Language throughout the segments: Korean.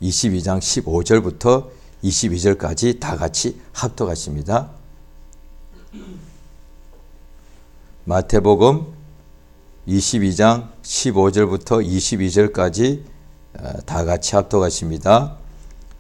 22장 15절부터 22절까지 다 같이 합독하십니다. 마태복음 22장 15절부터 22절까지 다 같이 합독하십니다.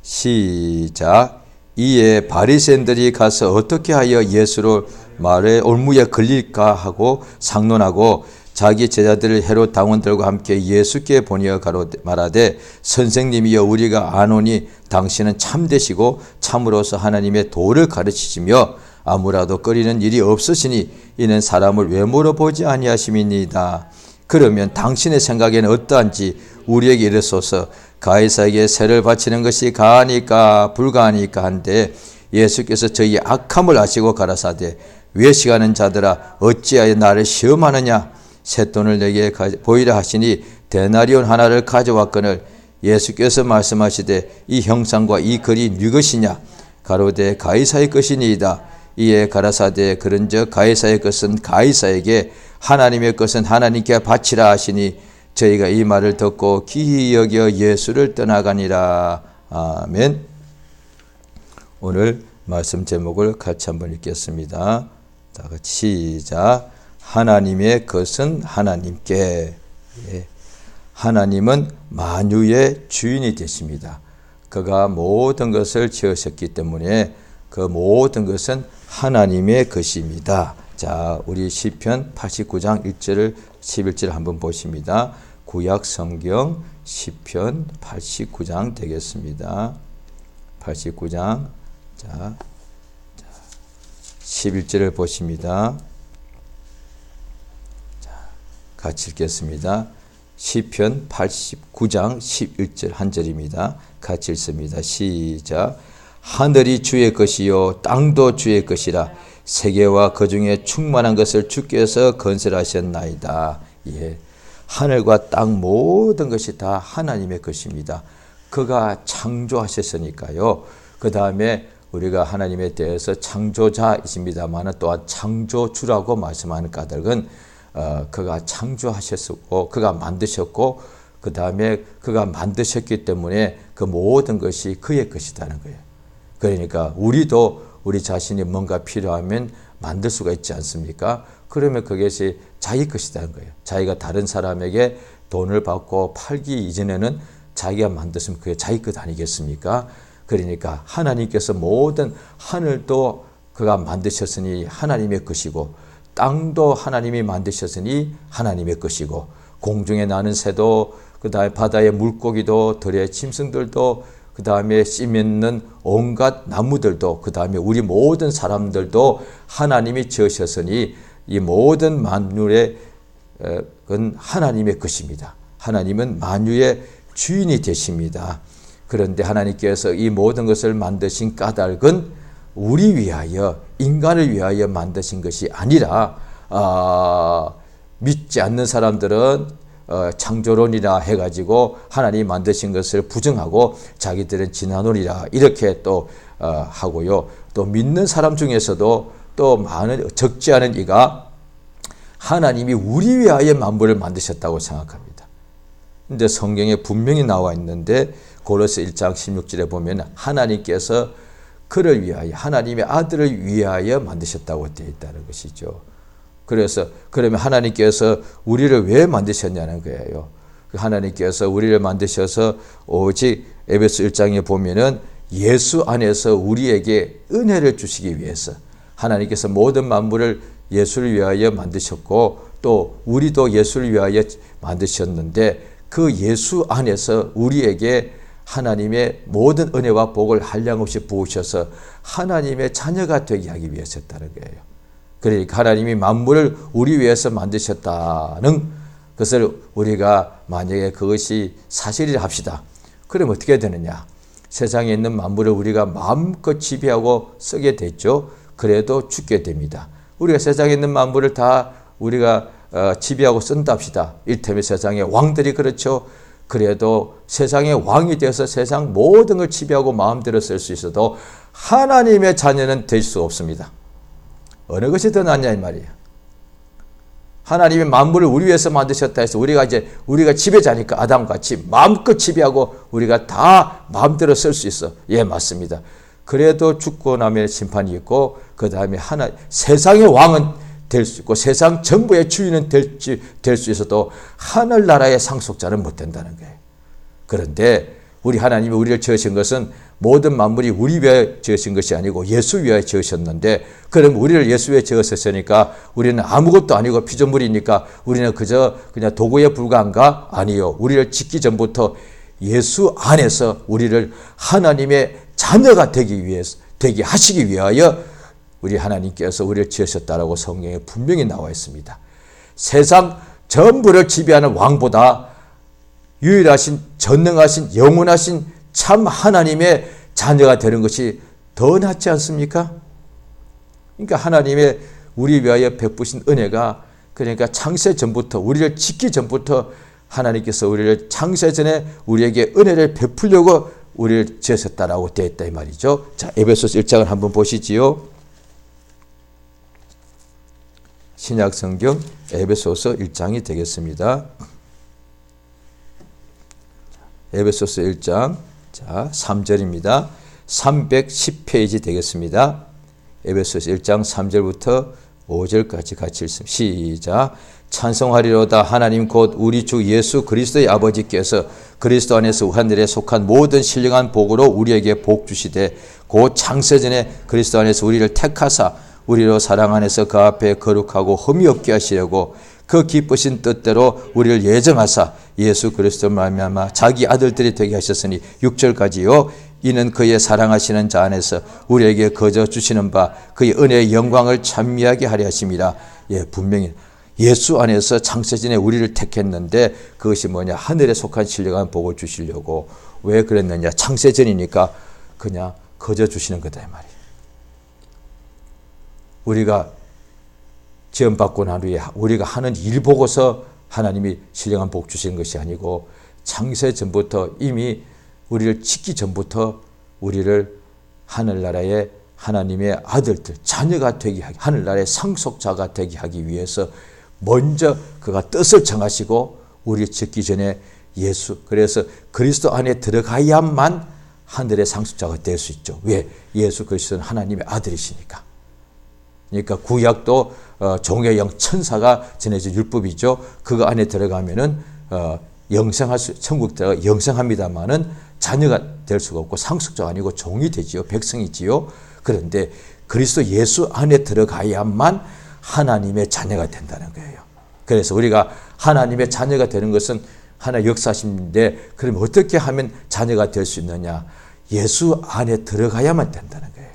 시작. 이에 바리새인들이 가서 어떻게 하여 예수를 말에 올무에 걸릴까 하고 상론하고 자기 제자들을 헤롯 당원들과 함께 예수께 보내어 말하되 선생님이여 우리가 아노니 당신은 참되시고 참으로서 하나님의 도를 가르치시며 아무라도 꺼리는 일이 없으시니 이는 사람을 왜 물어보지 아니하심이니이다. 그러면 당신의 생각에는 어떠한지 우리에게 이르소서. 가이사에게 세를 바치는 것이 가하니까 불가하니까 한데 예수께서 저희의 악함을 아시고 가라사대 외식하는 자들아 어찌하여 나를 시험하느냐. 쇳돈을 내게 보이라 하시니 데나리온 하나를 가져왔거늘 예수께서 말씀하시되 이 형상과 이 글이 네 것이냐. 가로되 가이사의 것이니이다. 이에 가라사대 그런즉 가이사의 것은 가이사에게 하나님의 것은 하나님께 바치라 하시니 저희가 이 말을 듣고 기히 여겨 예수를 떠나가니라. 아멘. 오늘 말씀 제목을 같이 한번 읽겠습니다. 다 같이 시작. 하나님의 것은 하나님께. 하나님은 만유의 주인이 되십니다. 그가 모든 것을 지으셨기 때문에 그 모든 것은 하나님의 것입니다. 자, 우리 시편 89장 1절 11절 한번 보십니다. 구약 성경 시편 89장 되겠습니다. 89장 자 11절을 보십니다. 자, 같이 읽겠습니다. 시편 89장 11절 한 절입니다. 같이 읽습니다. 시작. 하늘이 주의 것이요 땅도 주의 것이라 세계와 그 중에 충만한 것을 주께서 건설하셨나이다. 예. 하늘과 땅 모든 것이 다 하나님의 것입니다. 그가 창조하셨으니까요. 그 다음에 우리가 하나님에 대해서 창조자이십니다만 또한 창조주라고 말씀하는 까닭은 그가 창조하셨고 그가 만드셨고 그 다음에 그가 만드셨기 때문에 그 모든 것이 그의 것이라는 거예요. 그러니까 우리도 우리 자신이 뭔가 필요하면 만들 수가 있지 않습니까? 그러면 그것이 자기 것이라는 거예요. 자기가 다른 사람에게 돈을 받고 팔기 이전에는 자기가 만들었으면 그게 자기 것 아니겠습니까? 그러니까 하나님께서 모든 하늘도 그가 만드셨으니 하나님의 것이고 땅도 하나님이 만드셨으니 하나님의 것이고 공중에 나는 새도 그 다음에 바다의 물고기도 들의 짐승들도 그 다음에 씨 맺는 온갖 나무들도 그 다음에 우리 모든 사람들도 하나님이 지으셨으니 이 모든 만물의 건 하나님의 것입니다. 하나님은 만유의 주인이 되십니다. 그런데 하나님께서 이 모든 것을 만드신 까닭은 우리 위하여 인간을 위하여 만드신 것이 아니라 믿지 않는 사람들은 창조론이라 해가지고 하나님이 만드신 것을 부정하고 자기들은 진화론이라 이렇게 또 하고요. 또 믿는 사람 중에서도 또 많은 적지 않은 이가 하나님이 우리 위하여 만물을 만드셨다고 생각합니다. 근데 성경에 분명히 나와 있는데 고로새 1장 16절에 보면 하나님께서 그를 위하여 하나님의 아들을 위하여 만드셨다고 되어 있다는 것이죠. 그래서 그러면 하나님께서 우리를 왜 만드셨냐는 거예요. 하나님께서 우리를 만드셔서 오직 에베소 1장에 보면은 예수 안에서 우리에게 은혜를 주시기 위해서 하나님께서 모든 만물을 예수를 위하여 만드셨고 또 우리도 예수를 위하여 만드셨는데 그 예수 안에서 우리에게 하나님의 모든 은혜와 복을 한량없이 부으셔서 하나님의 자녀가 되게 하기 위해서였다는 거예요. 그러니까 하나님이 만물을 우리 위해서 만드셨다는 것을 우리가 만약에 그것이 사실이라 합시다. 그럼 어떻게 되느냐? 세상에 있는 만물을 우리가 마음껏 지배하고 쓰게 됐죠. 그래도 죽게 됩니다. 우리가 세상에 있는 만물을 다 우리가 지배하고 쓴답시다. 이를테면 세상의 왕들이 그렇죠. 그래도 세상의 왕이 되어서 세상 모든 걸 지배하고 마음대로 쓸 수 있어도 하나님의 자녀는 될 수 없습니다. 어느 것이 더 낫냐 이 말이에요. 하나님의 만물을 우리 위해서 만드셨다 해서 우리가 지배자니까 아담같이 마음껏 지배하고 우리가 다 마음대로 쓸 수 있어. 예, 맞습니다. 그래도 죽고 나면 심판이 있고 그 다음에 세상의 왕은 될 수 있고 세상 전부의 주인은 될 수 있어도 하늘나라의 상속자는 못 된다는 거예요. 그런데 우리 하나님이 우리를 지으신 것은 모든 만물이 우리 위하여 지으신 것이 아니고 예수 위하여 지으셨는데, 그럼 우리를 예수 위하여 지으셨으니까 우리는 아무것도 아니고 피조물이니까 우리는 그냥 도구에 불과한가? 아니요. 우리를 짓기 전부터 예수 안에서 우리를 하나님의 자녀가 되게 하시기 위하여 우리 하나님께서 우리를 지으셨다라고 성경에 분명히 나와 있습니다. 세상 전부를 지배하는 왕보다 유일하신 전능하신 영원하신 참 하나님의 자녀가 되는 것이 더 낫지 않습니까? 그러니까 하나님의 우리 위하여 베푸신 은혜가, 그러니까 창세 전부터 우리를 짓기 전부터 하나님께서 우리를 창세 전에 우리에게 은혜를 베풀려고 우리를 지으셨다라고 되어 있다 이 말이죠. 자, 에베소서 1장을 한번 보시지요. 신약 성경 에베소서 1장이 되겠습니다. 에베소서 1장, 자, 3절입니다. 310페이지 되겠습니다. 에베소서 1장 3절부터 5절까지 같이 읽습니다. 시작. 찬송하리로다 하나님 곧 우리 주 예수 그리스도의 아버지께서 그리스도 안에서 하늘에 속한 모든 신령한 복으로 우리에게 복 주시되 곧 창세전에 그리스도 안에서 우리를 택하사 우리로 사랑 안에서 그 앞에 거룩하고 흠이 없게 하시려고 그 기쁘신 뜻대로 우리를 예정하사 예수 그리스도로 말미암아 자기 아들들이 되게 하셨으니 6절까지요. 이는 그의 사랑하시는 자 안에서 우리에게 거저 주시는 바 그의 은혜의 영광을 찬미하게 하려 하심이라. 예, 분명히 예수 안에서 창세전에 우리를 택했는데 그것이 뭐냐? 하늘에 속한 신령한 복을 주시려고. 왜 그랬느냐? 창세전이니까 그냥 거저 주시는 거다 이 말이에요. 우리가 지원받고 난 후에 우리가 하는 일 보고서 하나님이 신령한 복 주시는 것이 아니고 창세 전부터 이미 우리를 짓기 전부터 우리를 하늘나라의 하나님의 아들들, 자녀가 되게 하기, 하늘나라의 상속자가 되게 하기 위해서 먼저 그가 뜻을 정하시고 우리를 짓기 전에 그래서 그리스도 안에 들어가야만 하늘의 상속자가 될 수 있죠. 왜? 예수 그리스도는 하나님의 아들이시니까. 그러니까 구약도 종의 영 천사가 전해진 율법이죠. 그거 안에 들어가면은 천국 들어가 영생합니다만은 자녀가 될 수가 없고 상속자가 아니고 종이 되지요. 백성이지요. 그런데 그리스도 예수 안에 들어가야만 하나님의 자녀가 된다는 거예요. 그래서 우리가 하나님의 자녀가 되는 것은 하나의 역사심인데, 그럼 어떻게 하면 자녀가 될 수 있느냐? 예수 안에 들어가야만 된다는 거예요.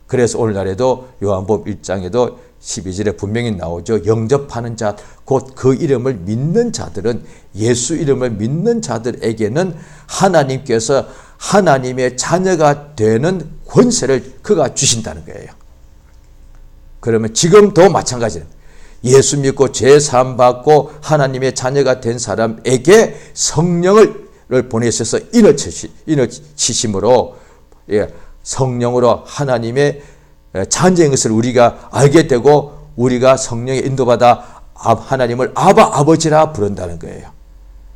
그래서 오늘날에도 요한복음 1장에도 12절에 분명히 나오죠. 영접하는 자, 곧 그 이름을 믿는 자들은, 예수 이름을 믿는 자들에게는 하나님께서 하나님의 자녀가 되는 권세를 그가 주신다는 거예요. 그러면 지금도 마찬가지입니다. 예수 믿고 죄 사함 받고 하나님의 자녀가 된 사람에게 성령을 보내셔서 인어치심으로, 성령으로 하나님의 자녀인 것을 우리가 알게 되고 우리가 성령에 인도받아 하나님을 아버지라 부른다는 거예요.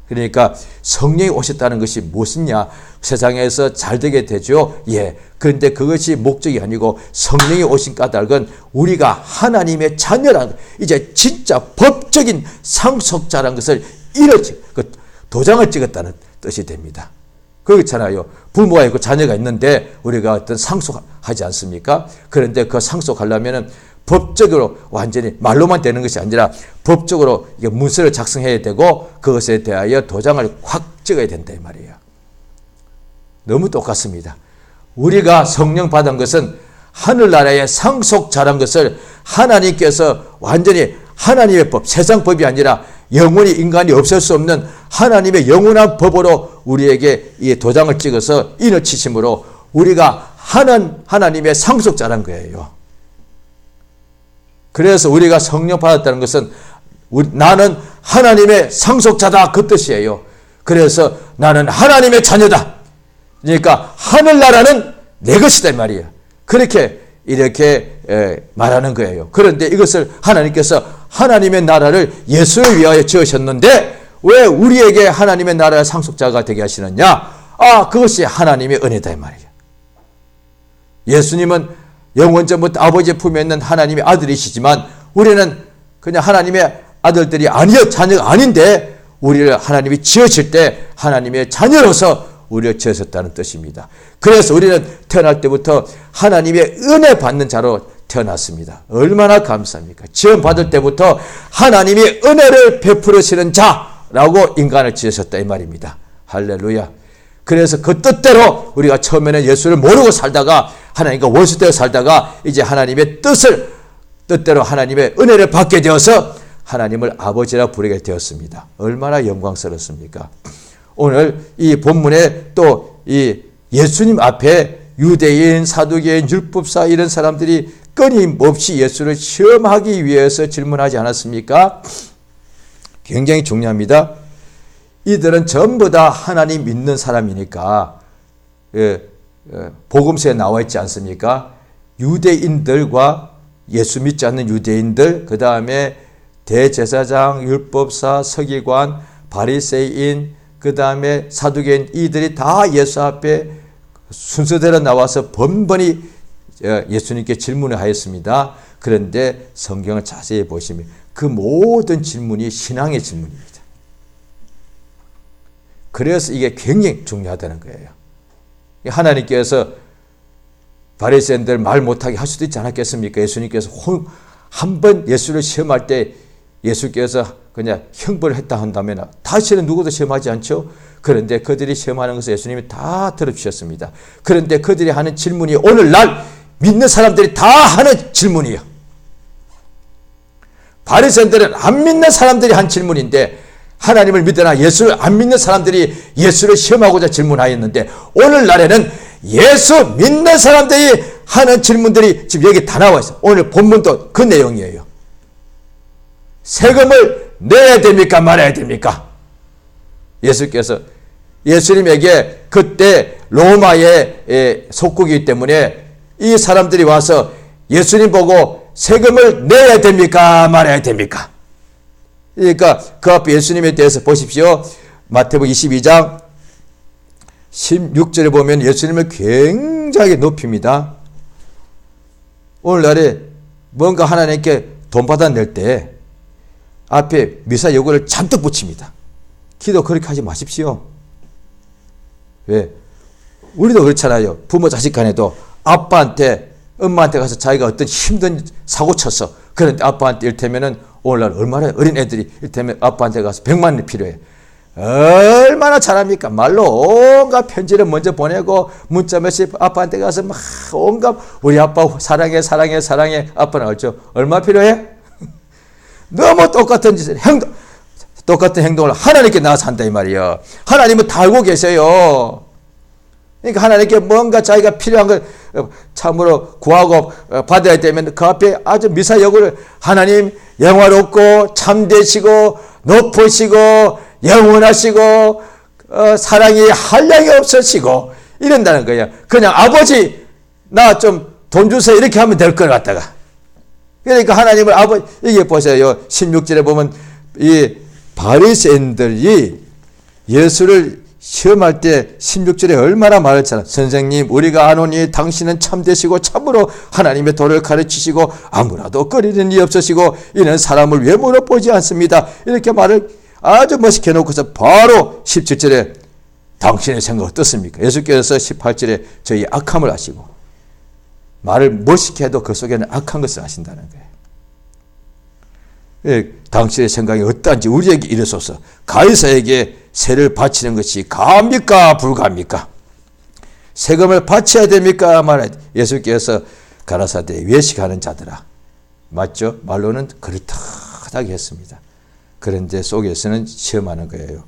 그러니까 성령이 오셨다는 것이 무엇이냐? 세상에서 잘 되게 되죠. 예. 그런데 그것이 목적이 아니고 성령이 오신 까닭은 우리가 하나님의 자녀라는, 이제 진짜 법적인 상속자라는 것을 도장을 찍었다는 뜻이 됩니다. 그렇잖아요. 부모가 있고 자녀가 있는데 우리가 어떤 상속하지 않습니까? 그런데 그 상속하려면은 법적으로 완전히 말로만 되는 것이 아니라 법적으로 문서를 작성해야 되고 그것에 대하여 도장을 확 찍어야 된다 이 말이에요. 너무 똑같습니다. 우리가 성령 받은 것은 하늘나라의 상속자란 것을 하나님께서 완전히 하나님의 법, 세상 법이 아니라 영원히 인간이 없앨 수 없는 하나님의 영원한 법으로 우리에게 이 도장을 찍어서 인어치심으로 우리가 하나님의 상속자란 거예요. 그래서 우리가 성령 받았다는 것은 나는 하나님의 상속자다 그 뜻이에요. 그래서 나는 하나님의 자녀다. 그러니까 하늘나라는 내 것이다 이 말이에요. 이렇게 말하는 거예요. 그런데 이것을 하나님께서 하나님의 나라를 예수를 위하여 지으셨는데 왜 우리에게 하나님의 나라의 상속자가 되게 하시느냐? 그것이 하나님의 은혜다 이 말이에요. 예수님은 영원전부터 아버지의 품에 있는 하나님의 아들이시지만 우리는 그냥 하나님의 아들들이 자녀가 아닌데 우리를 하나님이 지으실 때 하나님의 자녀로서 우리를 지으셨다는 뜻입니다. 그래서 우리는 태어날 때부터 하나님의 은혜 받는 자로 태어났습니다. 얼마나 감사합니까? 지음 받을 때부터 하나님이 은혜를 베풀으시는 자라고 인간을 지으셨다 이 말입니다. 할렐루야. 그래서 그 뜻대로 우리가 처음에는 예수를 모르고 살다가 하나님과 원수되어 살다가 이제 하나님의 뜻대로 하나님의 은혜를 받게 되어서 하나님을 아버지라 부르게 되었습니다. 얼마나 영광스럽습니까? 오늘 이 본문에 또 이 예수님 앞에 유대인, 사두개인, 율법사 이런 사람들이 끊임없이 예수를 시험하기 위해서 질문하지 않았습니까? 굉장히 중요합니다. 이들은 전부 다 하나님 믿는 사람이니까 복음서에 나와 있지 않습니까? 유대인들과 예수 믿지 않는 유대인들, 그 다음에 대제사장, 율법사, 서기관, 바리새인, 그 다음에 사두개인 이들이 다 예수 앞에 순서대로 나와서 번번이 예수님께 질문을 하였습니다. 그런데 성경을 자세히 보시면 그 모든 질문이 신앙의 질문입니다. 그래서 이게 굉장히 중요하다는 거예요. 하나님께서 바리새인들 말 못하게 할 수도 있지 않았겠습니까? 예수님께서 한 번 예수를 시험할 때 예수께서 그냥 형벌을 했다 한다면 다시는 누구도 시험하지 않죠. 그런데 그들이 시험하는 것을 예수님이 다 들어주셨습니다. 그런데 그들이 하는 질문이 오늘날 믿는 사람들이 다 하는 질문이에요. 바리새인들은 안 믿는 사람들이 한 질문인데 하나님을 믿으나 예수를 안 믿는 사람들이 예수를 시험하고자 질문하였는데 오늘날에는 예수 믿는 사람들이 하는 질문들이 지금 여기 다 나와 있어요. 오늘 본문도 그 내용이에요. 세금을 내야 됩니까? 말아야 됩니까? 예수께서 예수님에게 그때 로마의 속국이기 때문에 이 사람들이 와서 예수님 보고 세금을 내야 됩니까? 말아야 됩니까? 그러니까 그 앞에 예수님에 대해서 보십시오. 마태복음 22장 16절에 보면 예수님을 굉장히 높입니다. 오늘날에 뭔가 하나님께 돈 받아낼 때 앞에 미사 요구를 잔뜩 붙입니다. 기도 그렇게 하지 마십시오. 왜? 우리도 그렇잖아요. 부모 자식 간에도 아빠한테 엄마한테 가서 자기가 어떤 힘든 사고 쳤어. 그런데 아빠한테 일테면은 오늘날 얼마나 어린 애들이 일테면 아빠한테 가서 100만 원이 필요해. 얼마나 잘합니까? 말로 온갖 편지를 먼저 보내고 문자 메시지 아빠한테 가서 막 온갖 우리 아빠 사랑해 사랑해 사랑해. 아빠는 알죠? 얼마 필요해? 너무 똑같은 짓을 똑같은 행동을 하나님께 나와서 한다 이 말이에요. 하나님은 다 알고 계세요. 그러니까 하나님께 뭔가 자기가 필요한 걸 참으로 구하고 받아야 되면 그 앞에 아주 미사여구를 하나님 영화롭고 참되시고 높으시고 영원하시고 사랑이 한량이 없으시고 이런다는 거예요. 그냥 아버지 나 좀 돈 주세요 이렇게 하면 될 것 같다가 그러니까 하나님을 아버지 이게 보세요. 16절에 보면 이 바리새인들이 예수를 시험할 때 16절에 얼마나 말했잖아. 선생님 우리가 아노니 당신은 참되시고 참으로 하나님의 도를 가르치시고 아무라도 꺼리는 이 없으시고 이는 사람을 왜 물어보지 않습니다. 이렇게 말을 아주 멋있게 해놓고서 바로 17절에 당신의 생각 어떻습니까? 예수께서 18절에 저희 악함을 아시고 말을 멋있게 해도 그 속에는 악한 것을 아신다는 거예요. 예, 당신의 생각이 어떠한지 우리에게 이르소서. 가이사에게 세를 바치는 것이 가합니까? 불가합니까? 세금을 바쳐야 됩니까? 말해 예수께서 가라사대 외식하는 자들아. 맞죠? 말로는 그렇다하게 했습니다. 그런데 속에서는 시험하는 거예요.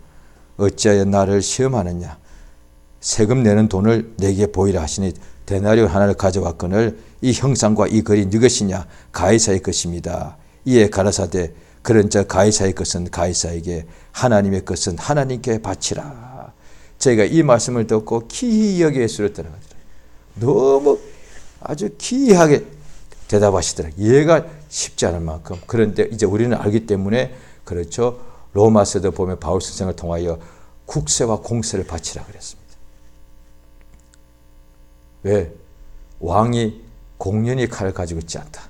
어찌하여 나를 시험하느냐? 세금 내는 돈을 내게 보이라 하시니 데나리온 하나를 가져왔거늘 이 형상과 이 글이 네 것이냐? 가이사의 것입니다. 이에 가라사대 그런 저 가이사의 것은 가이사에게 하나님의 것은 하나님께 바치라. 저희가 이 말씀을 듣고 기이하게 예수를 따라가더라고요. 너무 아주 기이하게 대답하시더라. 이해가 쉽지 않을 만큼. 그런데 이제 우리는 알기 때문에 그렇죠. 로마서도 보면 바울 선생을 통하여 국세와 공세를 바치라 그랬습니다. 왜? 왕이 공연히 칼을 가지고 있지 않다.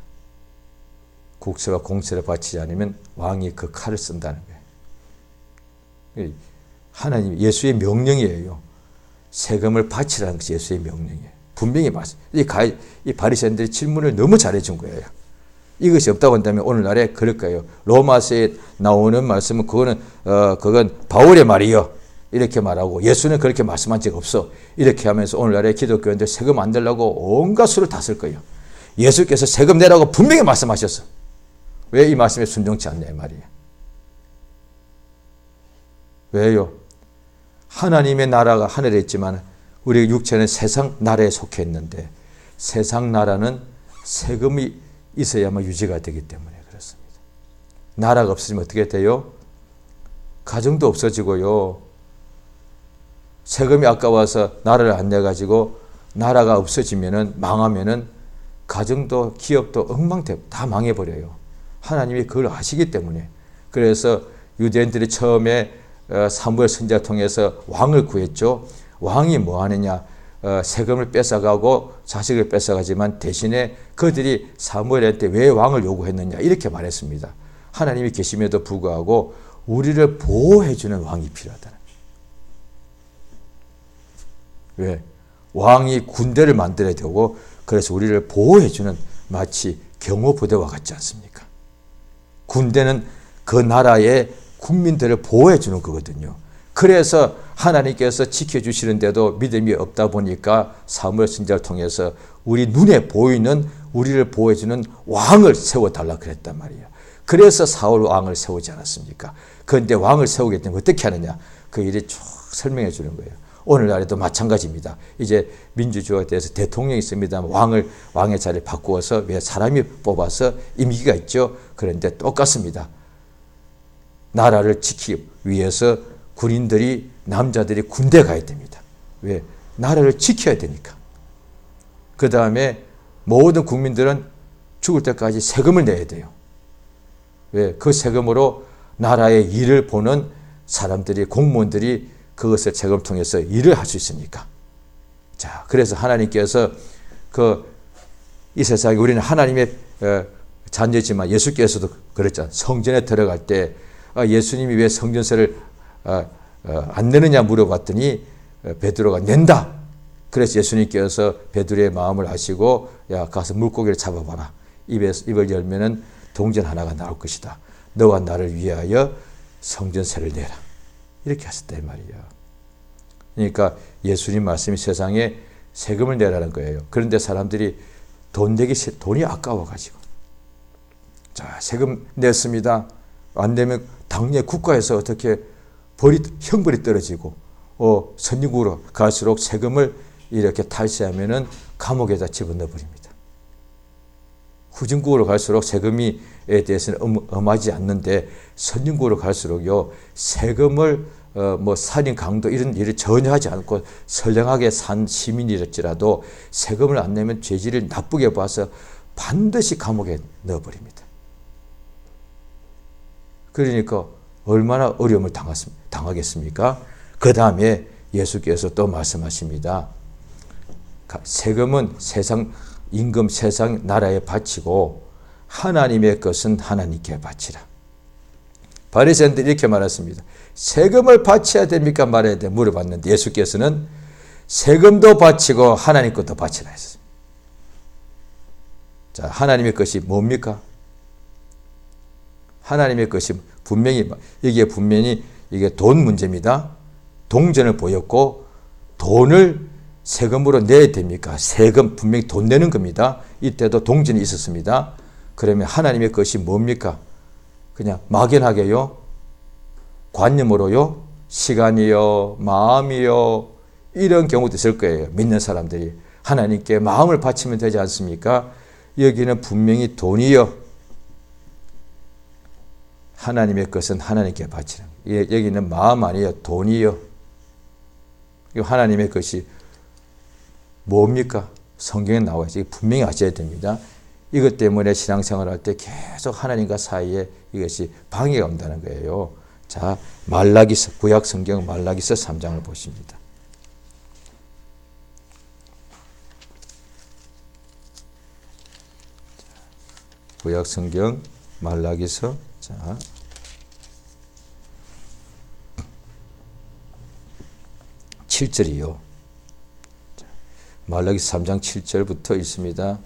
국세와 공세를 바치지 않으면 왕이 그 칼을 쓴다는 거예요. 하나님 예수의 명령이에요. 세금을 바치라는 것이 예수의 명령이에요. 분명히 맞습니다. 이 바리새인들이 질문을 너무 잘해준 거예요. 이것이 없다고 한다면 오늘날에 그럴 거예요. 로마서에 나오는 말씀은 그건 바울의 말이요. 이렇게 말하고 예수는 그렇게 말씀한 적 없어. 이렇게 하면서 오늘날에 기독교인들 세금 안 내려고 온갖 수를 다 쓸 거예요. 예수께서 세금 내라고 분명히 말씀하셨어. 왜 이 말씀에 순종치 않냐 이 말이에요. 왜요? 하나님의 나라가 하늘에 있지만 우리 육체는 세상 나라에 속해 있는데 세상 나라는 세금이 있어야만 유지가 되기 때문에 그렇습니다. 나라가 없으면 어떻게 돼요? 가정도 없어지고요. 세금이 아까워서 나라를 안 내가지고 나라가 없어지면은 망하면은 가정도 기업도 엉망되고 다 망해버려요. 하나님이 그걸 아시기 때문에. 그래서 유대인들이 처음에 사무엘 선지자를 통해서 왕을 구했죠. 왕이 뭐 하느냐? 세금을 뺏어가고 자식을 뺏어가지만 대신에 그들이 사무엘한테 왜 왕을 요구했느냐? 이렇게 말했습니다. 하나님이 계심에도 불구하고 우리를 보호해주는 왕이 필요하다는 거예요. 왜? 왕이 군대를 만들어야 되고 그래서 우리를 보호해주는 마치 경호부대와 같지 않습니까? 군대는 그 나라의 국민들을 보호해주는 거거든요. 그래서 하나님께서 지켜주시는데도 믿음이 없다 보니까 사무엘 선지자를 통해서 우리 눈에 보이는 우리를 보호해주는 왕을 세워달라 그랬단 말이에요. 그래서 사울 왕을 세우지 않았습니까? 그런데 왕을 세우게 되면 어떻게 하느냐? 그 일이 쭉 설명해 주는 거예요. 오늘날에도 마찬가지입니다. 이제 민주주의에 대해서 대통령이 있습니다. 왕의 자리를 바꾸어서 왜 사람이 뽑아서 임기가 있죠. 그런데 똑같습니다. 나라를 지키기 위해서 군인들이 남자들이 군대 가야 됩니다. 왜? 나라를 지켜야 되니까. 그 다음에 모든 국민들은 죽을 때까지 세금을 내야 돼요. 왜? 그 세금으로 나라의 일을 보는 사람들이 공무원들이 그것을 세금을 통해서 일을 할 수 있으니까. 자, 그래서 하나님께서 이 세상에 우리는 하나님의 자녀지만 예수께서도 그랬잖아요. 성전에 들어갈 때 예수님이 왜 성전세를 안 내느냐 물어봤더니 베드로가 낸다. 그래서 예수님께서 베드로의 마음을 아시고 야 가서 물고기를 잡아봐라. 입을 열면은 동전 하나가 나올 것이다. 너와 나를 위하여 성전세를 내라. 이렇게 하셨단 말이에요. 그러니까 예수님 말씀이 세상에 세금을 내라는 거예요. 그런데 사람들이 돈이 아까워가지고 자 세금 냈습니다. 안 내면 당연히 국가에서 어떻게 형벌이 떨어지고 선진국으로 갈수록 세금을 이렇게 탈세하면은 감옥에다 집어넣어 버립니다. 후진국으로 갈수록 세금에 대해서는 엄하지 않는데 선진국으로 갈수록요 세금을 살인 강도 이런 일을 전혀 하지 않고 선량하게 산 시민이랄지라도 세금을 안 내면 죄질을 나쁘게 봐서 반드시 감옥에 넣어버립니다. 그러니까 얼마나 어려움을 당하겠습니까? 그 다음에 예수께서 또 말씀하십니다. 세금은 임금 세상 나라에 바치고 하나님의 것은 하나님께 바치라. 바리새인들이 이렇게 말했습니다. 세금을 바쳐야 됩니까 말아야 돼? 물어봤는데 예수께서는 세금도 바치고 하나님 것도 바치라 했습니다. 자, 하나님의 것이 뭡니까? 하나님의 것이 여기에 분명히 이게 돈 문제입니다. 동전을 보였고 돈을 세금으로 내야 됩니까? 세금 분명히 돈 내는 겁니다. 이때도 동전이 있었습니다. 그러면 하나님의 것이 뭡니까? 그냥 막연하게요. 관념으로요. 시간이요. 마음이요. 이런 경우도 있을 거예요. 믿는 사람들이. 하나님께 마음을 바치면 되지 않습니까? 여기는 분명히 돈이요. 하나님의 것은 하나님께 바치라. 여기는 마음 아니에요. 돈이요. 하나님의 것이 뭡니까? 성경에 나와 있어요. 분명히 아셔야 됩니다. 이것 때문에 신앙생활할 때 계속 하나님과 사이에 이것이 방해가 온다는 거예요. 자, 말라기서, 구약 성경 말라기서 3장을 보십니다. 구약 성경 말라기서, 자, (7절이요) 말라기서 3장 7절부터 있습니다.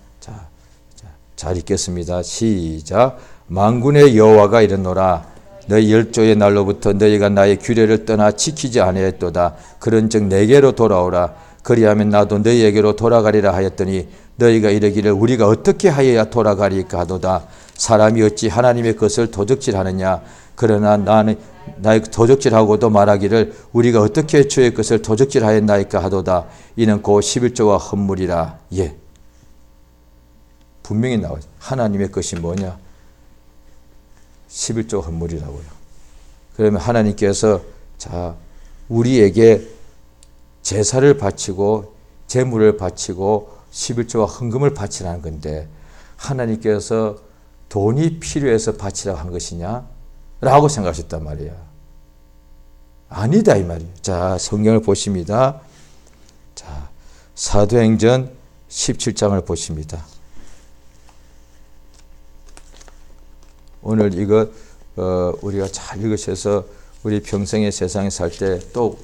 잘 읽겠습니다. 시작. 만군의 여호와가 이르노라. 너희 열조의 날로부터 너희가 나의 규례를 떠나 지키지 아니하였도다. 그런즉 내게로 돌아오라. 그리하면 나도 너희에게로 돌아가리라 하였더니 너희가 이르기를 우리가 어떻게 하여야 돌아가리까 하도다. 사람이 어찌 하나님의 것을 도적질하느냐. 그러나 나는 나의 도적질하고도 말하기를 우리가 어떻게 주의 것을 도적질하였나이까 하도다. 이는 곧 11조와 헌물이라. 예, 분명히 나와요. 하나님의 것이 뭐냐? 11조 헌물이라고요. 그러면 하나님께서 자, 우리에게 제사를 바치고 제물을 바치고 11조와 헌금을 바치라는 건데 하나님께서 돈이 필요해서 바치라고 한 것이냐? 라고 생각하셨단 말이야. 아니다 이 말이에요. 자, 성경을 보십니다. 자, 사도행전 17장을 보십니다. 오늘 이거 우리가 잘 읽으셔서 우리 평생에 세상에 살 때 또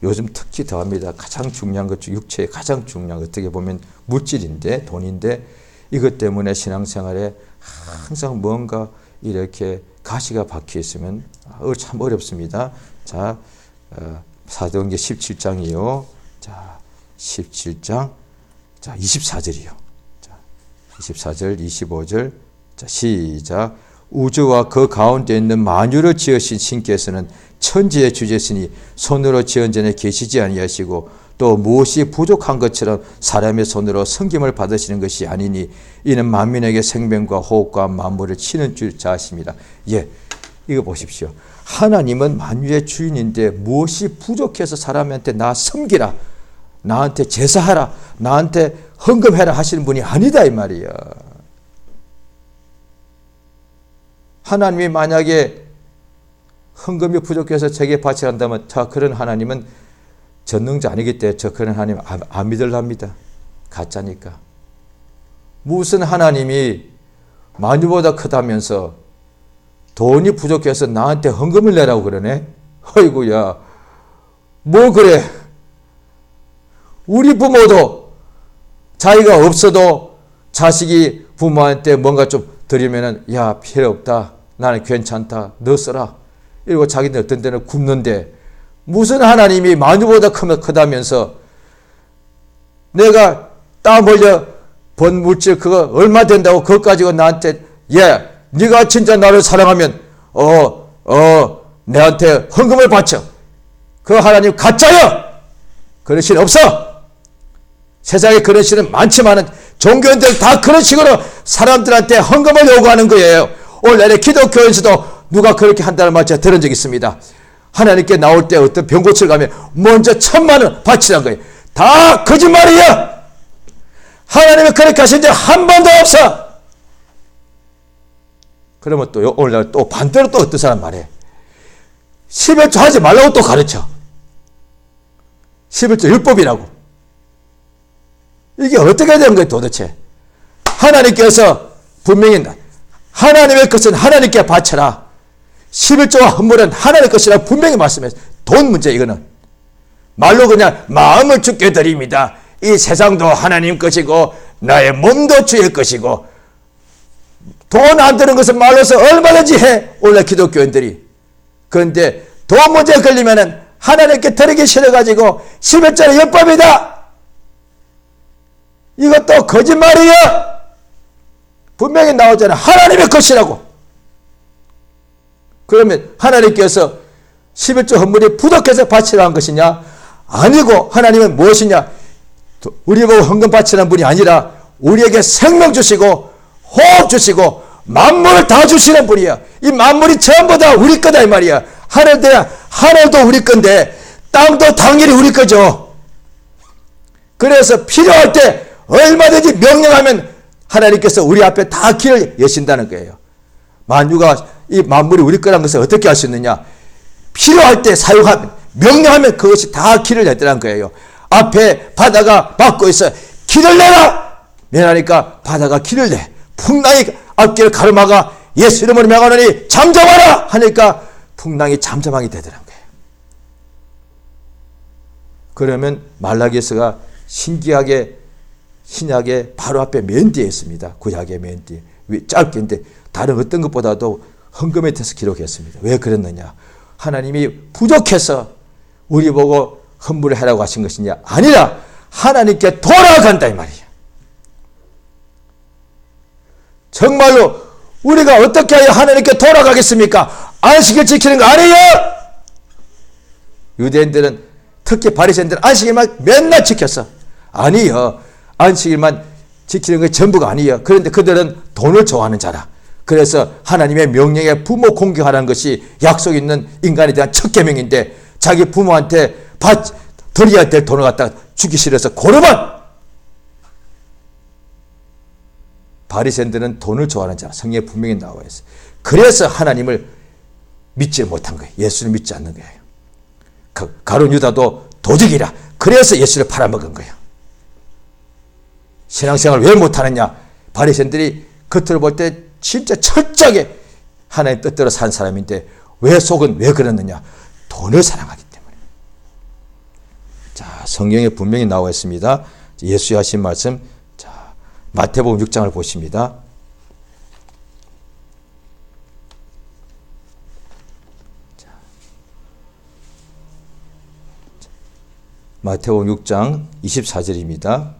요즘 특히 더합니다. 가장 중요한 것 중 육체의 가장 중요한 것 어떻게 보면 물질인데 돈인데 이것 때문에 신앙생활에 항상 뭔가 이렇게 가시가 박혀 있으면 참 어렵습니다. 자, 사도행전 17장이요. 자, 17장 자 24절이요. 자, 24절 25절 자, 시작. 우주와 그 가운데 있는 만유를 지으신 신께서는 천지의 주제시니 손으로 지은 전에 계시지 아니하시고 또 무엇이 부족한 것처럼 사람의 손으로 섬김을 받으시는 것이 아니니 이는 만민에게 생명과 호흡과 만물을 치는 자십니다. 예, 이거 보십시오. 하나님은 만유의 주인인데 무엇이 부족해서 사람한테 나 섬기라, 나한테 제사하라, 나한테 헌금해라 하시는 분이 아니다 이 말이야. 하나님이 만약에 헌금이 부족해서 제게 바치란다면 자, 그런 하나님은 전능자 아니기 때문에 저 그런 하나님 안 믿으랍니다. 가짜니까. 무슨 하나님이 만유보다 크다면서 돈이 부족해서 나한테 헌금을 내라고 그러네? 어이구야. 뭐 그래? 우리 부모도 자기가 없어도 자식이 부모한테 뭔가 좀 드리면은 야, 필요 없다. 나는 괜찮다. 너 써라. 이러고 자기들 어떤 데는 굶는데 무슨 하나님이 만유보다 크다면서 내가 땀 흘려 번 물질 그거 얼마 된다고 그것 가지고 나한테 예, 네가 진짜 나를 사랑하면 내한테 헌금을 바쳐. 그 하나님 가짜야. 그런 신 없어. 세상에 그런 신은 많지만은 종교인들 다 그런 식으로 사람들한테 헌금을 요구하는 거예요. 오늘날의 기독교에서도 누가 그렇게 한다는 말 제가 들은 적이 있습니다. 하나님께 나올 때 어떤 병 고치러 가면 먼저 1,000만 원 바치라는 거예요. 다 거짓말이야. 하나님이 그렇게 하신 적 한 번도 없어. 그러면 또 오늘날 또 반대로 또 어떤 사람 말해. 11조 하지 말라고 또 가르쳐. 11조 율법이라고. 이게 어떻게 되는 거예요 도대체. 하나님께서 분명히 하나님의 것은 하나님께 바쳐라. 11조와 헌물은 하나님의 것이라 분명히 말씀했어요. 돈 문제 이거는. 말로 그냥 마음을 주께 드립니다. 이 세상도 하나님 것이고 나의 몸도 주의 것이고 돈 안 드는 것은 말로서 얼마든지 해. 원래 기독교인들이. 그런데 돈 문제에 걸리면은 하나님께 드리기 싫어가지고 11조는 율법이다. 이것도 거짓말이야. 분명히 나오잖아. 하나님의 것이라고. 그러면 하나님께서 11조 헌물이 부족해서 바치라 한 것이냐? 아니고 하나님은 무엇이냐? 우리 보고 헌금 바치는 분이 아니라 우리에게 생명 주시고 호흡 주시고 만물을 다 주시는 분이야. 이 만물이 전부 다 우리 거다 이 말이야. 하늘도 우리 건데 땅도 당연히 우리 거죠. 그래서 필요할 때 얼마든지 명령하면 하나님께서 우리 앞에 다 길을 여신다는 거예요. 만유가 이 만물이 우리 거라는 것을 어떻게 할 수 있느냐? 필요할 때 사용하면, 명령하면 그것이 다 길을 내더라는 거예요. 앞에 바다가 막고 있어. 길을 내라! 명하니까 바다가 길을 내. 풍랑이 앞길을 가로막아 예수 이름으로 명하노니 잠잠하라! 하니까 풍랑이 잠잠하게 되더라는 거예요. 그러면 말라기서가 신기하게 신약의 바로 앞에 맨 뒤에 있습니다. 구약의 맨 뒤에. 짧게 있는데 다른 어떤 것보다도 헌금에 대해서 기록했습니다. 왜 그랬느냐? 하나님이 부족해서 우리 보고 헌물을 하라고 하신 것이냐? 아니라 하나님께 돌아간다 이 말이에요. 정말로 우리가 어떻게 하여 하나님께 돌아가겠습니까? 안식을 지키는 거 아니에요? 유대인들은 특히 바리새인들은 안식일만 맨날 지켰어. 아니요. 안식일만 지키는 게 전부가 아니에요. 그런데 그들은 돈을 좋아하는 자라. 그래서 하나님의 명령에 부모 공경하라는 것이 약속 있는 인간에 대한 첫 계명인데 자기 부모한테 드려야 될 돈을 갖다가 주기 싫어서 고르면 바리새인들은 돈을 좋아하는 자. 성경에 분명히 나와 있어요. 그래서 하나님을 믿지 못한 거예요. 예수를 믿지 않는 거예요. 가룟 유다도 도적이라. 그래서 예수를 팔아먹은 거예요. 신앙생활을 왜 못하느냐? 바리새인들이 겉으로 볼 때 진짜 철저하게 하나님 뜻대로 산 사람인데 왜 속은 왜 그러느냐? 돈을 사랑하기 때문에. 자, 성경에 분명히 나와 있습니다. 예수의 하신 말씀, 자, 마태복음 6장을 보십니다. 마태복음 6장 24절입니다.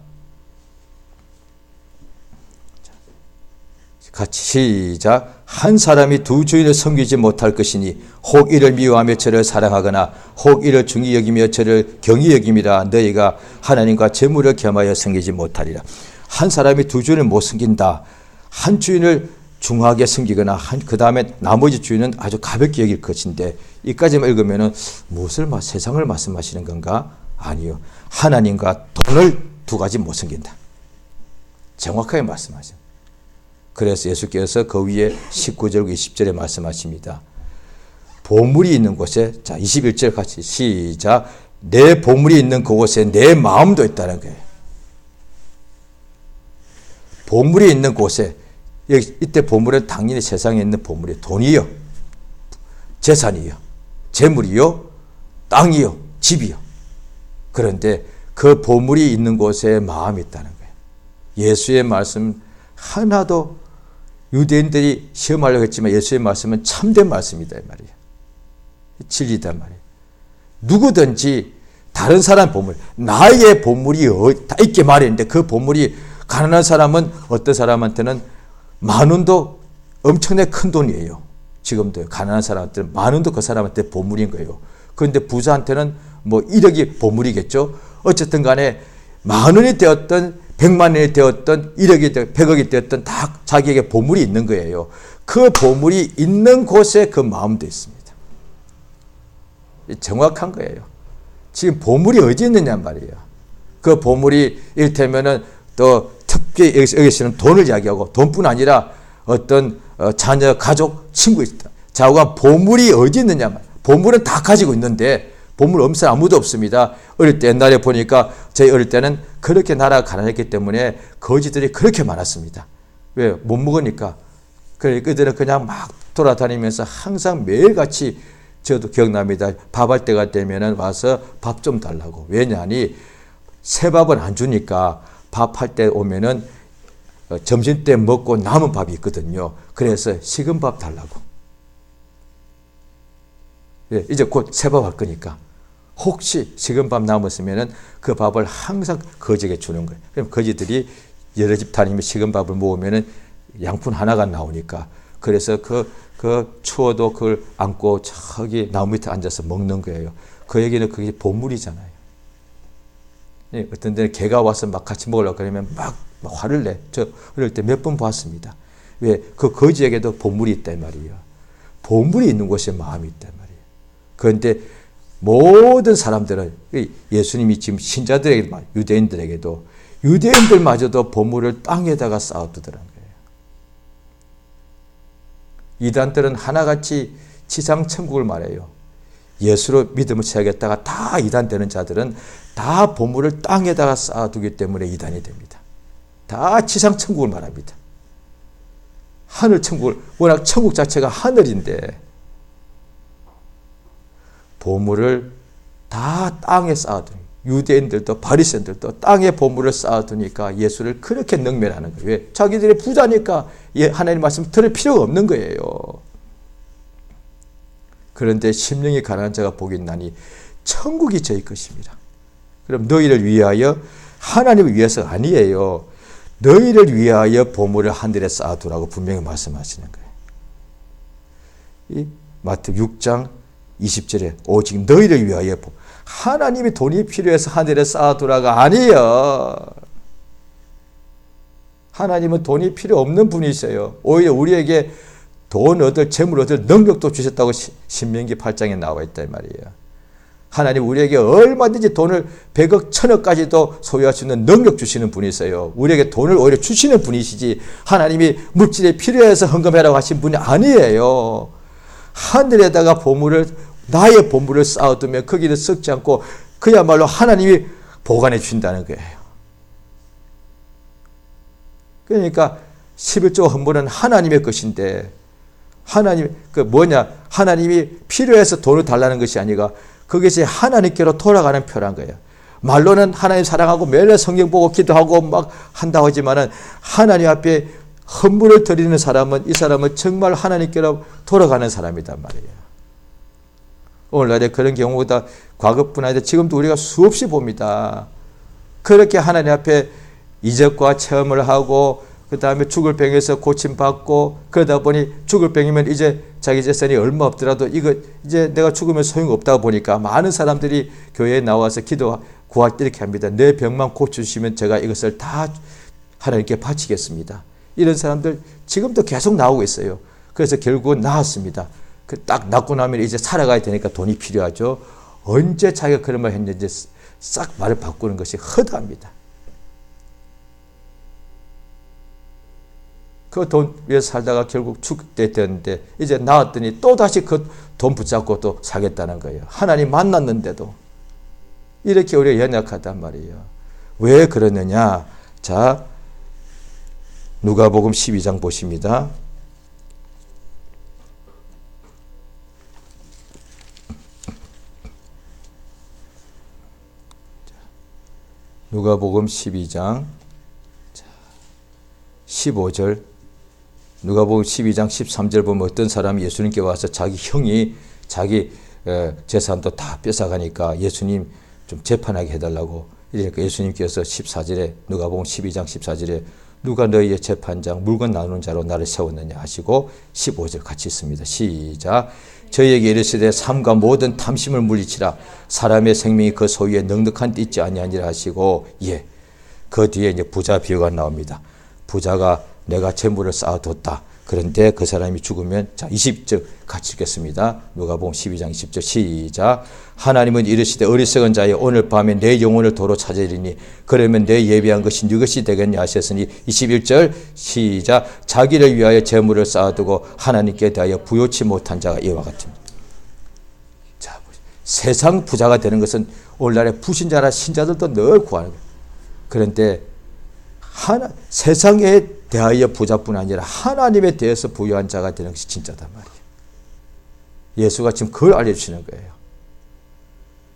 같이 시작. 한 사람이 두 주인을 섬기지 못할 것이니 혹 이를 미워하며 저를 사랑하거나 혹 이를 중히 여기며 저를 경히 여김이라. 너희가 하나님과 재물을 겸하여 섬기지 못하리라. 한 사람이 두 주인을 못 섬긴다. 한 주인을 중하게 섬기거나 그 다음에 나머지 주인은 아주 가볍게 여길 것인데 이까지만 읽으면 무엇을 세상을 말씀하시는 건가? 아니요. 하나님과 돈을 두 가지 못 섬긴다. 정확하게 말씀하세요. 그래서 예수께서 그 위에 19절 20절에 말씀하십니다. 보물이 있는 곳에, 자 21절 같이 시작. 내 보물이 있는 그곳에 내 마음도 있다는 거예요. 보물이 있는 곳에, 이때 보물은 당연히 세상에 있는 보물이 돈이요, 재산이요, 재물이요, 땅이요, 집이요. 그런데 그 보물이 있는 곳에 마음이 있다는 거예요. 예수의 말씀 하나도 유대인들이 시험하려고 했지만 예수의 말씀은 참된 말씀이다 이 말이에요. 진리다 말이에요. 누구든지 다른 사람 보물, 나의 보물이 다 있게 말했는데 그 보물이 가난한 사람은 어떤 사람한테는 만 원도 엄청나게 큰 돈이에요. 지금도 가난한 사람한테는 만 원도 그 사람한테 보물인 거예요. 그런데 부자한테는 뭐 1억이 보물이겠죠. 어쨌든 간에 만 원이 되었던 100만 원이 되었던 1억이 되었던 100억이 되었던 다 자기에게 보물이 있는 거예요. 그 보물이 있는 곳에 그 마음도 있습니다. 정확한 거예요. 지금 보물이 어디 있느냐 말이에요. 그 보물이 이를테면은 또 특히 여기서는 돈을 이야기하고 돈뿐 아니라 어떤 자녀, 가족, 친구 있다. 자우가 보물이 어디 있느냐 말이에요. 보물은 다 가지고 있는데 보물 없는 사람 아무도 없습니다. 어릴 때 옛날에 보니까 저희 어릴 때는 그렇게 나라가 가난했기 때문에 거지들이 그렇게 많았습니다. 왜? 못 먹으니까. 그래 그들은 그냥 막 돌아다니면서 항상 매일같이 저도 기억납니다. 밥할 때가 되면은 와서 밥 좀 달라고. 왜냐하니 새 밥은 안 주니까 밥할 때 오면은 점심 때 먹고 남은 밥이 있거든요. 그래서 식은 밥 달라고. 예, 이제 곧 새 밥 할 거니까. 혹시 식은 밥 남았으면은 그 밥을 항상 거지에게 주는 거예요. 그럼 거지들이 여러 집 다니며 식은 밥을 모으면은 양푼 하나가 나오니까. 그래서 그 추워도 그걸 안고 저기 나무 밑에 앉아서 먹는 거예요. 그 얘기는 그게 보물이잖아요. 예, 어떤 데는 개가 와서 막 같이 먹으려고 그러면 막 화를 내. 저 어릴 때 몇 번 봤습니다. 왜? 그 거지에게도 보물이 있단 말이에요. 보물이 있는 곳에 마음이 있단 말이에요. 그런데 모든 사람들은 예수님이 지금 신자들에게 유대인들에게도 유대인들마저도 보물을 땅에다가 쌓아두더라는 거예요. 이단들은 하나같이 지상천국을 말해요. 예수로 믿음을 취하겠다가 다 이단 되는 자들은 다 보물을 땅에다가 쌓아두기 때문에 이단이 됩니다. 다 지상천국을 말합니다. 하늘천국을, 워낙 천국 자체가 하늘인데 보물을 다 땅에 쌓아두니, 유대인들도 바리새인들도 땅에 보물을 쌓아두니까 예수를 그렇게 능멸하는 거예요. 왜? 자기들이 부자니까 하나님 말씀 들을 필요가 없는 거예요. 그런데 심령이 가난한 자가 복이 있나니 천국이 저희 것입니다. 그럼 너희를 위하여, 하나님을 위해서가 아니에요. 너희를 위하여 보물을 하늘에 쌓아두라고 분명히 말씀하시는 거예요. 이 마태 6장 20절에 오직 너희를 위하여, 하나님이 돈이 필요해서 하늘에 쌓아두라가 아니에요. 하나님은 돈이 필요 없는 분이세요. 오히려 우리에게 돈 얻을, 재물 얻을 능력도 주셨다고 신명기 8장에 나와 있단 말이에요. 하나님 우리에게 얼마든지 돈을 100억, 1000억까지도 소유할 수 있는 능력 주시는 분이세요. 우리에게 돈을 오히려 주시는 분이시지 하나님이 물질이 필요해서 헌금해라고 하신 분이 아니에요. 하늘에다가 보물을, 나의 보물을 쌓아두면 거기를 썩지 않고 그야말로 하나님이 보관해 주신다는 거예요. 그러니까 11조 헌물은 하나님의 것인데, 하나님, 하나님이 필요해서 돈을 달라는 것이 아니라 그것이 하나님께로 돌아가는 표란 거예요. 말로는 하나님 사랑하고 매일 성경 보고 기도하고 막 한다고 하지만은 하나님 앞에 헌물을 드리는 사람은, 이 사람은 정말 하나님께로 돌아가는 사람이란 말이에요. 오늘날에 그런 경우보다 과거뿐 아니라 지금도 우리가 수없이 봅니다. 그렇게 하나님 앞에 이적과 체험을 하고 그 다음에 죽을 병에서 고침받고 그러다 보니 죽을 병이면 이제 자기 재산이 얼마 없더라도 이거 이제 내가 죽으면 소용없다 보니까 많은 사람들이 교회에 나와서 기도 구할 때 이렇게 합니다. 내 병만 고쳐주시면 제가 이것을 다 하나님께 바치겠습니다. 이런 사람들 지금도 계속 나오고 있어요. 그래서 결국은 나았습니다. 딱 낫고 나면 이제 살아가야 되니까 돈이 필요하죠. 언제 자기가 그런 말 했는지 싹 말을 바꾸는 것이 허다합니다. 그 돈 위에서 살다가 결국 죽게 되었는데 이제 나왔더니 또다시 그 돈 붙잡고 또 사겠다는 거예요. 하나님 만났는데도 이렇게 우리가 연약하단 말이에요. 왜 그러느냐? 자, 누가복음 12장 보십니다. 누가복음 12장 15절, 누가복음 12장 13절 보면 어떤 사람이 예수님께 와서 자기 형이 자기 재산도 다 뺏어가니까 예수님 좀 재판하게 해달라고, 이러니까 예수님께서 14절에, 누가복음 12장 14절에 누가 너희의 재판장, 물건 나누는 자로 나를 세웠느냐 하시고 15절 같이 있습니다. 시작. 저희에게 이르시되 삶과 모든 탐심을 물리치라. 사람의 생명이 그 소유에 넉넉한 데 있지 아니하니라 하시고, 예, 그 뒤에 이제 부자 비유가 나옵니다. 부자가 내가 재물을 쌓아뒀다. 그런데 그 사람이 죽으면, 자, 20절 같이 읽겠습니다. 누가복음 12장 20절 시작. 하나님은 이르시되 어리석은 자여 오늘 밤에 내 영혼을 도로 찾으리니 그러면 내 예비한 것이 누구시 되겠냐 하셨으니 21절 시작. 자기를 위하여 재물을 쌓아두고 하나님께 대하여 부요치 못한 자가 이와 같습니다. 자, 세상 부자가 되는 것은 오늘날의 불신자나 신자들도 늘 구하는 거예요. 그런데 세상에 대하여 부자뿐 아니라 하나님에 대해서 부유한 자가 되는 것이 진짜단 말이에요. 예수가 지금 그걸 알려주시는 거예요.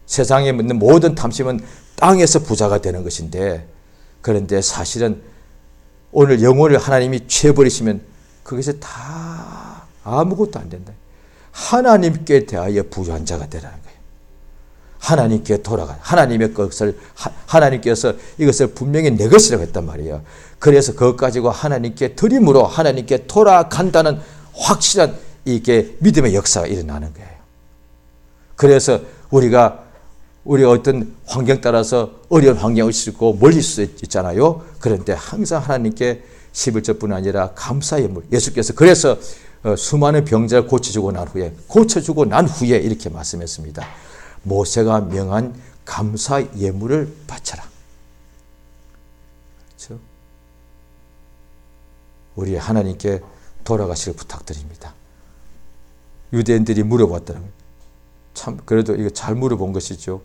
세상에 있는 모든 탐심은 땅에서 부자가 되는 것인데, 그런데 사실은 오늘 영혼을 하나님이 취해버리시면 그것이 다 아무것도 안 된다. 하나님께 대하여 부유한 자가 되라는 거예요. 하나님께 돌아가, 하나님의 것을, 하나님께서 이것을 분명히 내 것이라고 했단 말이에요. 그래서 그것 가지고 하나님께 드림으로 하나님께 돌아간다는 확실한 이게 믿음의 역사가 일어나는 거예요. 그래서 우리가 어떤 환경 따라서 어려운 환경일 수 있고 멀리 수 있잖아요. 그런데 항상 하나님께 11절뿐 아니라 감사의 물, 예수께서 그래서 수많은 병자를 고쳐주고 난 후에 이렇게 말씀했습니다. 모세가 명한 감사 예물을 바쳐라. 그렇죠? 우리 하나님께 돌아가시길 부탁드립니다. 유대인들이 물어봤다는 거예요. 참 그래도 이거 잘 물어본 것이죠.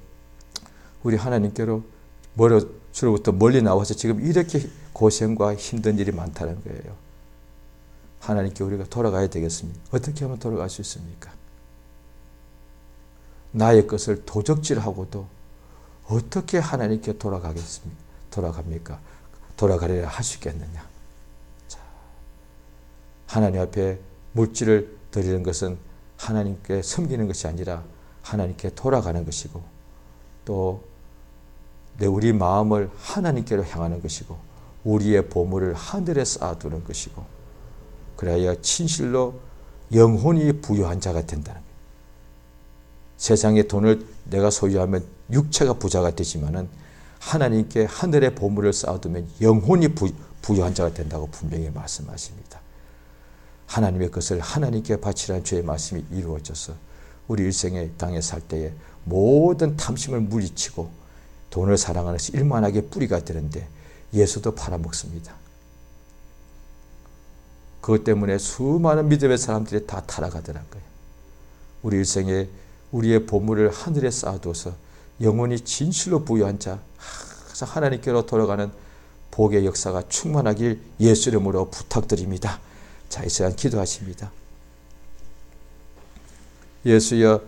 우리 하나님께로 주로부터 멀리 나와서 지금 이렇게 고생과 힘든 일이 많다는 거예요. 하나님께 우리가 돌아가야 되겠습니까? 어떻게 하면 돌아갈 수 있습니까? 나의 것을 도적질하고도 어떻게 하나님께 돌아갑니까? 돌아가려야 할 수 있겠느냐? 자, 하나님 앞에 물질을 드리는 것은 하나님께 섬기는 것이 아니라 하나님께 돌아가는 것이고, 또 우리 마음을 하나님께로 향하는 것이고, 우리의 보물을 하늘에 쌓아두는 것이고, 그래야 진실로 영혼이 부유한 자가 된다는 거예요. 세상의 돈을 내가 소유하면 육체가 부자가 되지만은 하나님께 하늘의 보물을 쌓아두면 영혼이 부유한 자가 된다고 분명히 말씀하십니다. 하나님의 것을 하나님께 바치라는 주의 말씀이 이루어져서 우리 일생의 땅에 살 때에 모든 탐심을 물리치고 돈을 사랑하는 것이 일만하게 뿌리가 되는데 예수도 팔아먹습니다. 그것 때문에 수많은 믿음의 사람들이 다 타락하더라는 거예요. 우리 일생에 우리의 보물을 하늘에 쌓아둬서 영혼이 진실로 부유한 자, 항상 하나님께로 돌아가는 복의 역사가 충만하길 예수 이름으로 부탁드립니다. 자, 이 시간 기도하십니다. 예수여,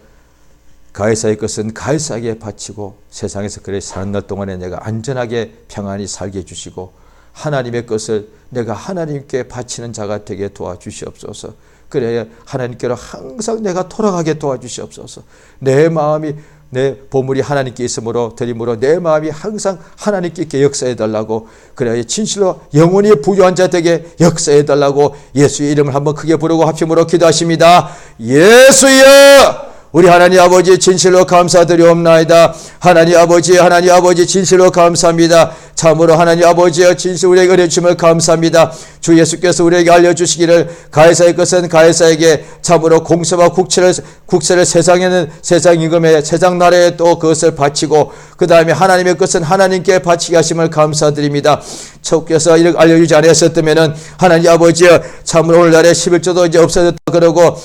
가이사의 것은 가이사에게 바치고 세상에서 그래 사는 날 동안에 내가 안전하게 평안히 살게 해주시고, 하나님의 것을 내가 하나님께 바치는 자가 되게 도와주시옵소서. 그래야 하나님께로 항상 내가 돌아가게 도와주시옵소서. 내 마음이, 내 보물이 하나님께 있으므로 드림으로 내 마음이 항상 하나님께 있게 역사해달라고, 그래야 진실로 영원히 부유한 자 되게 역사해달라고 예수의 이름을 한번 크게 부르고 합심으로 기도하십니다. 예수여, 우리 하나님 아버지 진실로 감사드리옵나이다. 하나님 아버지 진실로 감사합니다. 참으로 하나님 아버지여 진실 우리에게 은혜 주심을 감사합니다. 주 예수께서 우리에게 알려주시기를 가이사의 것은 가이사에게, 참으로 공세와 국세를 세상에는 세상 임금에 세상 나라에 또 그것을 바치고, 그 다음에 하나님의 것은 하나님께 바치게 하심을 감사드립니다. 주께서 이렇게 알려주지 않았었다면 하나님 아버지여 참으로 오늘날에 11조도 이제 없어졌다 그러고